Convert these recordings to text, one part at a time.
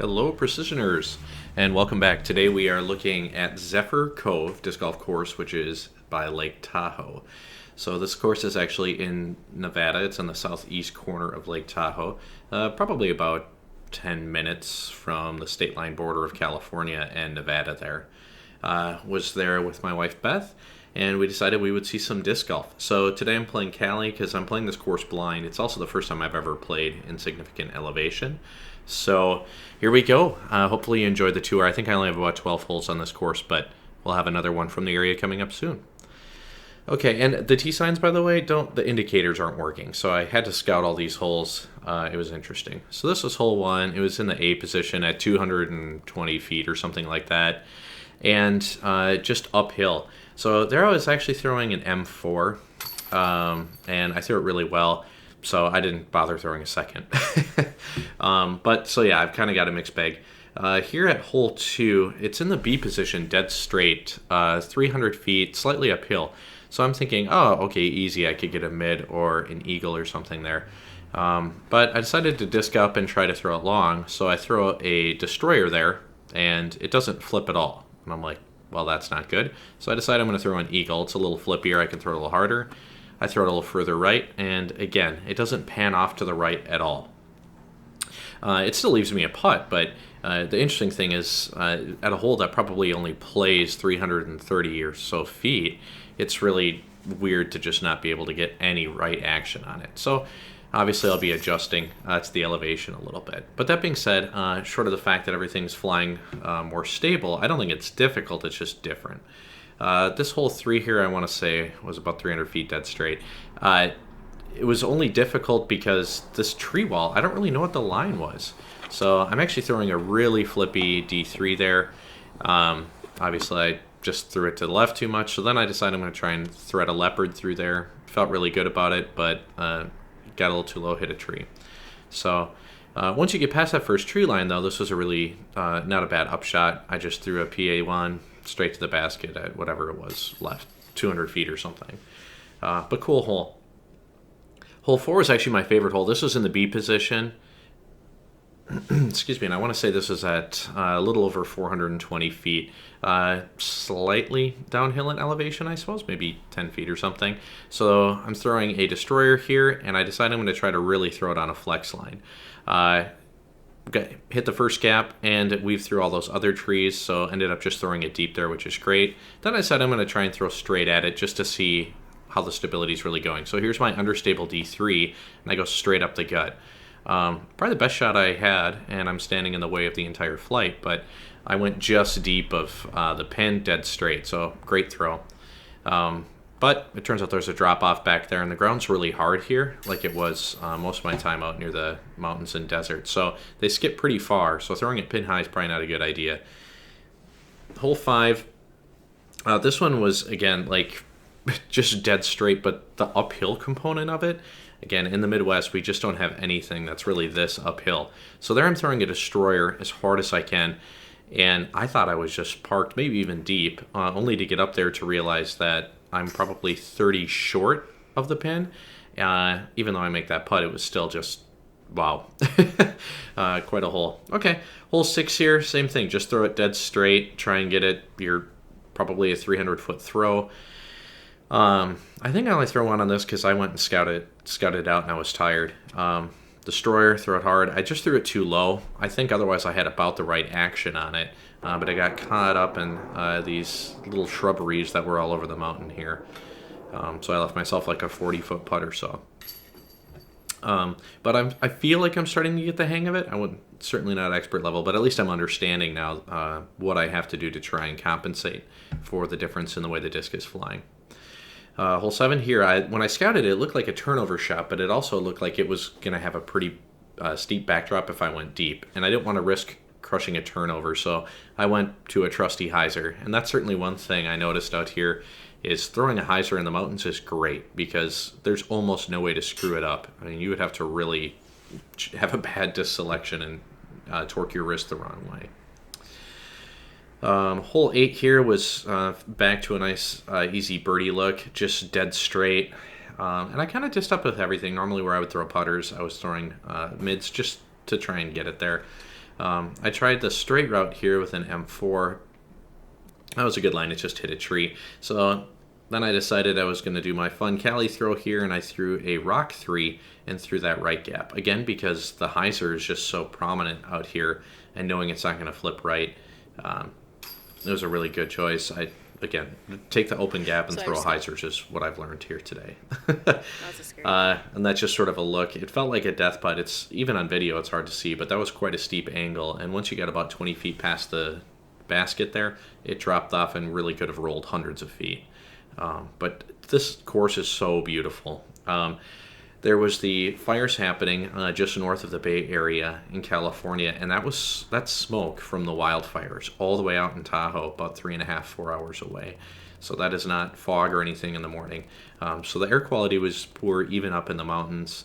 Hello, Precisioners, and welcome back. Today we are looking at Zephyr Cove Disc Golf Course, which is by Lake Tahoe. So this course is actually in Nevada. It's on the southeast corner of Lake Tahoe, probably about 10 minutes from the state line border of California and Nevada there. Was there with my wife Beth, and we decided we would see some disc golf. So today I'm playing Cali because I'm playing this course blind. It's also the first time I've ever played in significant elevation. So here we go. Hopefully you enjoyed the tour. I think I only have about 12 holes on this course, but we'll have another one from the area coming up soon. Okay, and the tee signs, by the way, the indicators aren't working, so I had to scout all these holes. It was interesting. So this was hole 1. It was in the A position at 220 feet or something like that, and just uphill. So there I was actually throwing an M4, and I threw it really well, so I didn't bother throwing a second. But so yeah, I've kind of got a mixed bag. Here at hole 2, it's in the B position, dead straight, 300 feet, slightly uphill. So I'm thinking, oh, okay, easy, I could get a mid or an eagle or something there. But I decided to disc up and try to throw it long, so I throw a destroyer there, and it doesn't flip at all. And I'm like, well, that's not good. So I decided I'm going to throw an eagle. It's a little flippier, I can throw it a little harder. I throw it a little further right, and again, it doesn't pan off to the right at all. It still leaves me a putt, but the interesting thing is at a hole that probably only plays 330 or so feet, it's really weird to just not be able to get any right action on it. So obviously I'll be adjusting to the elevation a little bit. But that being said, short of the fact that everything's flying more stable, I don't think it's difficult, it's just different. This hole 3 here, I want to say, was about 300 feet dead straight. It was only difficult because this tree wall, I don't really know what the line was. So I'm actually throwing a really flippy D3 there. Obviously, I just threw it to the left too much, so then I decided I'm going to try and thread a leopard through there. Felt really good about it, but got a little too low, hit a tree. So once you get past that first tree line, though, this was a really not a bad upshot. I just threw a PA1 straight to the basket at whatever it was left, 200 feet or something. But cool hole. Hole 4 was actually my favorite hole. This was in the B position. Excuse me, and I want to say this is at a little over 420 feet. Slightly downhill in elevation, I suppose, maybe 10 feet or something. So I'm throwing a destroyer here, and I decided I'm going to try to really throw it on a flex line. Hit the first gap and weave through all those other trees, so ended up just throwing it deep there, which is great. Then I said I'm going to try and throw straight at it just to see how the stability is really going. So here's my understable D3, and I go straight up the gut. Probably the best shot I had, and I'm standing in the way of the entire flight, but I went just deep of the pin, dead straight, so great throw. But it turns out there's a drop-off back there, and the ground's really hard here, like it was most of my time out near the mountains and desert. So they skip pretty far, so throwing it pin high is probably not a good idea. Hole 5, this one was, again, like just dead straight, but the uphill component of it, again, in the Midwest, we just don't have anything that's really this uphill. So there I'm throwing a destroyer as hard as I can, and I thought I was just parked, maybe even deep, only to get up there to realize that I'm probably 30 short of the pin. Even though I make that putt, it was still just, wow, quite a hole. Okay, hole 6 here, same thing. Just throw it dead straight, try and get it. You're probably a 300-foot throw. I think I only throw one on this because I went and scouted out and I was tired. Destroyer, throw it hard. I just threw it too low. I think otherwise I had about the right action on it. But I got caught up in these little shrubberies that were all over the mountain here. So I left myself like a 40-foot putt or so. But I feel like I'm starting to get the hang of it. Certainly not expert level, but at least I'm understanding now what I have to do to try and compensate for the difference in the way the disc is flying. Hole 7 here, when I scouted it, it looked like a turnover shot, but it also looked like it was going to have a pretty steep backdrop if I went deep. And I didn't want to risk crushing a turnover, so I went to a trusty hyzer. And that's certainly one thing I noticed out here is throwing a hyzer in the mountains is great because there's almost no way to screw it up. I mean, you would have to really have a bad disc selection and torque your wrist the wrong way. Hole 8 here was back to a nice easy birdie look, just dead straight. And I kind of dished up with everything. Normally where I would throw putters, I was throwing mids just to try and get it there. I tried the straight route here with an M4. That was a good line. It just hit a tree. So then I decided I was going to do my fun Cali throw here, and I threw a rock 3 and threw that right gap. Again, because the hyzer is just so prominent out here, and knowing it's not going to flip right, it was a really good choice. Again, take the open gap and throw hyzers is what I've learned here today. That's a scary and that's just sort of a look. It felt like a death putt. It's even on video, it's hard to see, but that was quite a steep angle. And once you got about 20 feet past the basket there, it dropped off and really could have rolled hundreds of feet. But this course is so beautiful. There was the fires happening just north of the Bay Area in California, and that's smoke from the wildfires all the way out in Tahoe, about 3.5, 4 hours away. So that is not fog or anything in the morning. So the air quality was poor even up in the mountains.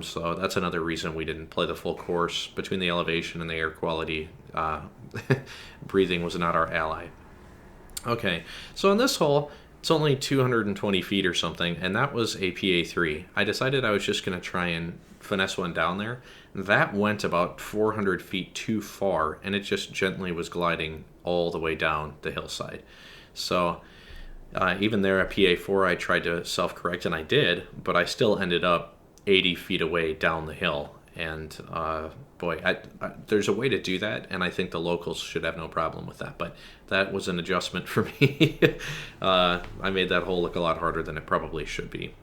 So that's another reason we didn't play the full course. Between the elevation and the air quality, breathing was not our ally. Okay, so in this hole, it's only 220 feet or something, and that was a PA3. I decided I was just going to try and finesse one down there. That went about 400 feet too far, and it just gently was gliding all the way down the hillside. So even there at PA4, I tried to self-correct, and I did, but I still ended up 80 feet away down the hill. And boy, there's a way to do that, and I think the locals should have no problem with that. But that was an adjustment for me. I made that hole look a lot harder than it probably should be.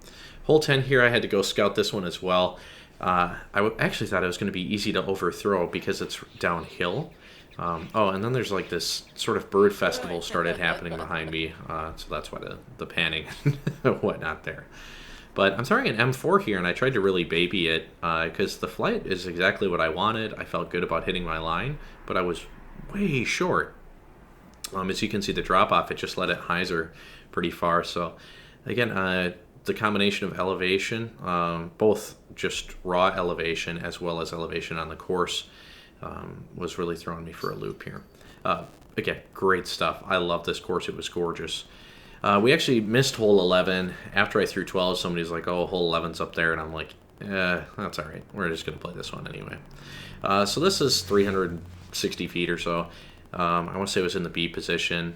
Hole 10 here, I had to go scout this one as well. Actually thought it was going to be easy to overthrow because it's downhill. And then there's like this sort of bird festival started happening behind me, so that's why the panning and whatnot there. But I'm throwing an M4 here, and I tried to really baby it because the flight is exactly what I wanted. I felt good about hitting my line, but I was way short. As you can see, the drop-off, it just let it hyzer pretty far. So, again, the combination of elevation, both just raw elevation as well as elevation on the course, was really throwing me for a loop here. Again, great stuff. I love this course. It was gorgeous. We actually missed hole 11. After I threw 12, somebody's like, oh, hole 11's up there. And I'm like, that's all right. We're just going to play this one anyway. So this is 360 feet or so. I want to say it was in the B position.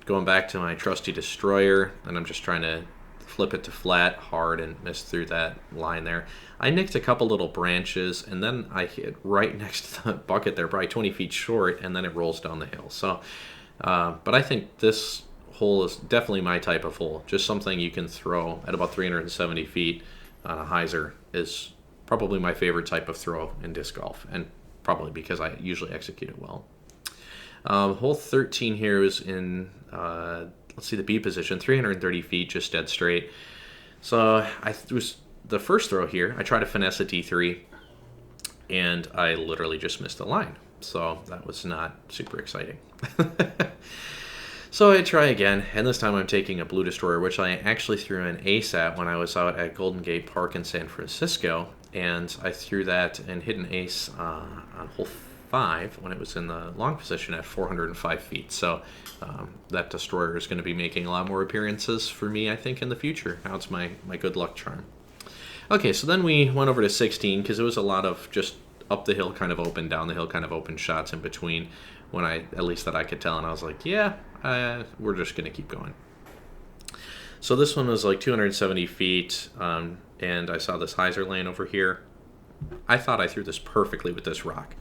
Going back to my trusty destroyer, and I'm just trying to flip it to flat hard and miss through that line there. I nicked a couple little branches, and then I hit right next to the bucket there, probably 20 feet short, and then it rolls down the hill. So, but I think this hole is definitely my type of hole. Just something you can throw at about 370 feet on a hyzer is probably my favorite type of throw in disc golf, and probably because I usually execute it well. Hole 13 here is in, let's see, the B position, 330 feet, just dead straight. So it was the first throw here. I tried to finesse a D3, and I literally just missed the line. So that was not super exciting. So I try again, and this time I'm taking a blue destroyer, which I actually threw an ace at when I was out at Golden Gate Park in San Francisco, and I threw that and hit an ace on hole 5 when it was in the long position at 405 feet. So that destroyer is going to be making a lot more appearances for me, I think, in the future. Now it's my good luck charm. Okay, so then we went over to 16 because it was a lot of just up the hill kind of open, down the hill kind of open shots in between when at least that I could tell, and I was like, yeah, we're just going to keep going. So this one was like 270 feet, and I saw this hyzer lane over here. I thought I threw this perfectly with this rock.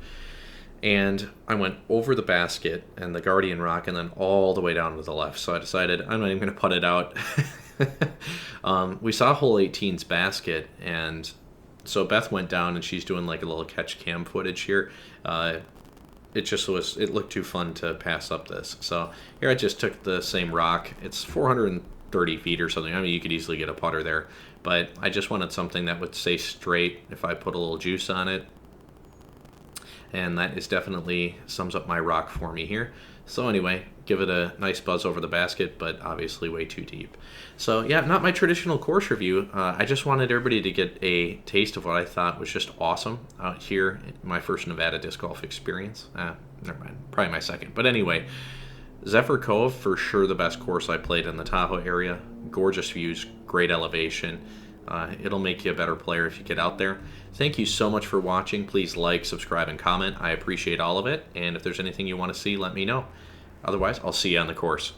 And I went over the basket and the Guardian rock and then all the way down to the left. So I decided I'm not even going to putt it out. We saw hole 18's basket, and so Beth went down and she's doing like a little catch cam footage here. It looked too fun to pass up this. So here I just took the same rock. It's 430 feet or something. I mean, you could easily get a putter there, but I just wanted something that would stay straight if I put a little juice on it. And that is definitely sums up my rock for me here. So anyway, give it a nice buzz over the basket, but obviously way too deep. So yeah, not my traditional course review. I just wanted everybody to get a taste of what I thought was just awesome out here in my first Nevada disc golf experience. Never mind, probably my second. But anyway, Zephyr Cove, for sure the best course I played in the Tahoe area. Gorgeous views, great elevation. It'll make you a better player if you get out there. Thank you so much for watching. Please like, subscribe, and comment. I appreciate all of it. And if there's anything you want to see, let me know. Otherwise, I'll see you on the course.